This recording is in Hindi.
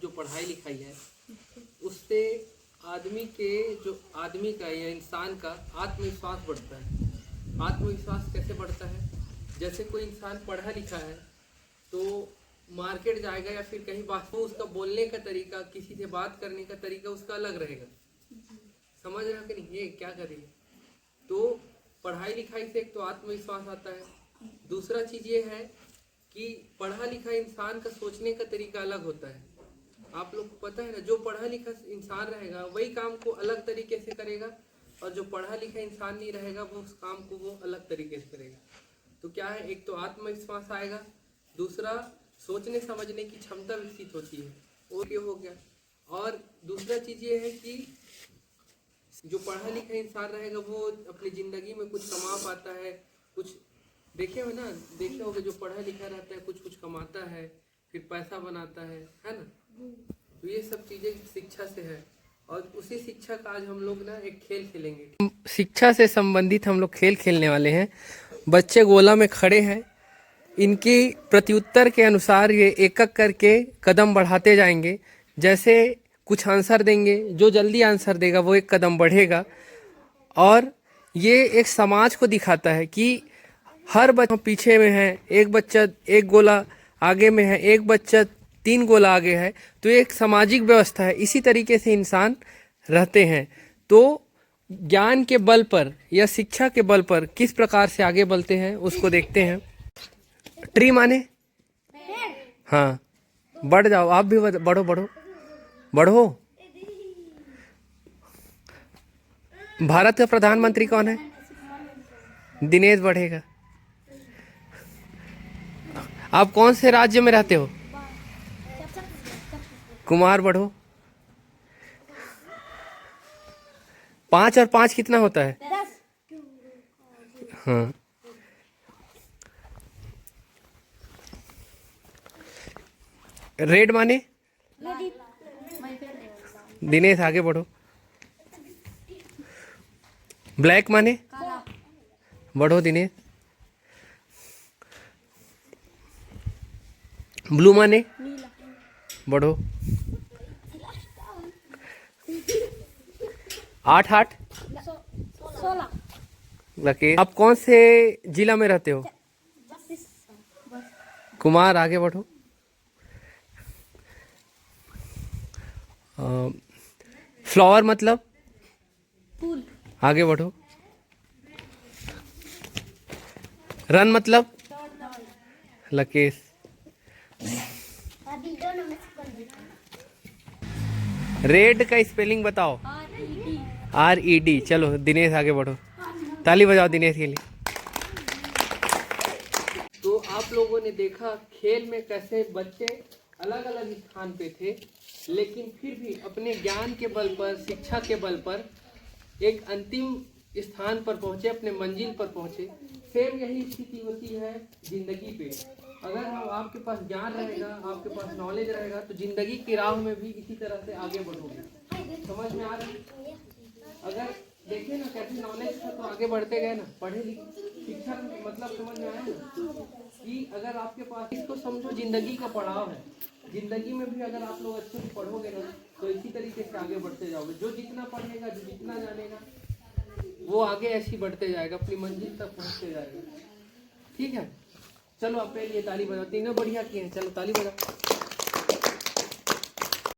जो पढ़ाई लिखाई है उससे आदमी का या इंसान का आत्मविश्वास बढ़ता है। आत्मविश्वास कैसे बढ़ता है? जैसे कोई इंसान पढ़ा लिखा है तो मार्केट जाएगा या फिर कहीं बात, उसका बोलने का तरीका, किसी से बात करने का तरीका उसका अलग रहेगा। समझ रहे हो कि नहीं? ये क्या करेंगे? तो पढ़ाई लिखाई से एक तो आत्मविश्वास आता है, दूसरा चीज ये है कि पढ़ा लिखा इंसान का सोचने का तरीका अलग होता है। आप लोग को पता है ना, जो पढ़ा लिखा इंसान रहेगा वही काम को अलग तरीके से करेगा, और जो पढ़ा लिखा इंसान नहीं रहेगा वो उस काम को वो अलग तरीके से करेगा। तो क्या है, एक तो आत्मविश्वास आएगा, दूसरा सोचने समझने की क्षमता विकसित होती है, वो ये हो गया। और दूसरा चीज ये है कि जो पढ़ा लिखा इंसान रहेगा वो अपनी जिंदगी में कुछ कमा पाता है, कुछ देखे हो ना, देखे होगे जो पढ़ा लिखा रहता है कुछ कमाता है, फिर पैसा बनाता है ना। तो ये सब चीजें शिक्षा से है, और उसी शिक्षा का आज हम लोग ना एक खेल खेलेंगे। शिक्षा से संबंधित हम लोग खेल खेलने वाले हैं। बच्चे गोला में खड़े हैं, इनकी प्रत्युत्तर के अनुसार ये एक एक करके कदम बढ़ाते जाएंगे। जैसे कुछ आंसर देंगे, जो जल्दी आंसर देगा वो एक कदम बढ़ेगा। और ये एक समाज को दिखाता है कि हर बच्चा पीछे में है, एक बच्चा एक गोला आगे में है, एक बच्चा 3 गोला आगे है। तो एक सामाजिक व्यवस्था है, इसी तरीके से इंसान रहते हैं। तो ज्ञान के बल पर या शिक्षा के बल पर किस प्रकार से आगे बढ़ते हैं उसको देखते हैं। ट्री माने हाँ, बढ़ जाओ, आप भी बढ़ो बढ़ो बढ़ो। भारत का प्रधानमंत्री कौन है? दिनेश बढ़ेगा। आप कौन से राज्य में रहते हो? कुमार बढ़ो। 5 और 5 कितना होता है? 10। हाँ, रेड माने दिनेश आगे बढ़ो। ब्लैक माने बढ़ो दिनेश। ब्लू माने बढ़ो। 8 8 16। लकीर, आप कौन से जिला में रहते हो? कुमार आगे बढ़ो। फ्लावर मतलब फूल, आगे बढ़ो। रन मतलब लकेश। रेड का स्पेलिंग बताओ। RED। चलो दिनेश आगे बढ़ो, ताली बजाओ दिनेश के लिए। तो आप लोगों ने देखा खेल में कैसे बच्चे अलग अलग स्थान पे थे, लेकिन फिर भी अपने ज्ञान के बल पर, शिक्षा के बल पर एक अंतिम स्थान पर पहुंचे, अपने मंजिल पर पहुंचे। सेम यही स्थिति होती है जिंदगी पे। अगर आपके पास ज्ञान रहेगा, आपके पास नॉलेज रहेगा, तो जिंदगी की राह में भी इसी तरह से आगे बढ़ोगे। समझ में आ रहा है? अगर देखिए ना कैसे नॉलेज था तो आगे बढ़ते गए ना, पढ़े लिखे, शिक्षा मतलब समझ में आया ना कि अगर आपके पास, इसको समझो जिंदगी का पड़ाव है। जिंदगी में भी अगर आप लोग अच्छे से पढ़ोगे ना तो इसी तरीके से आगे बढ़ते जाओगे। जो जितना पढ़ेगा, जो जितना जानेगा, वो आगे ऐसे बढ़ते जाएगा, अपनी मंजिल तक पहुंचते जाएगा। ठीक है, चलो अपने लिए ताली बजाओ। तीनों बढ़िया किए हैं, चलो ताली बजाओ।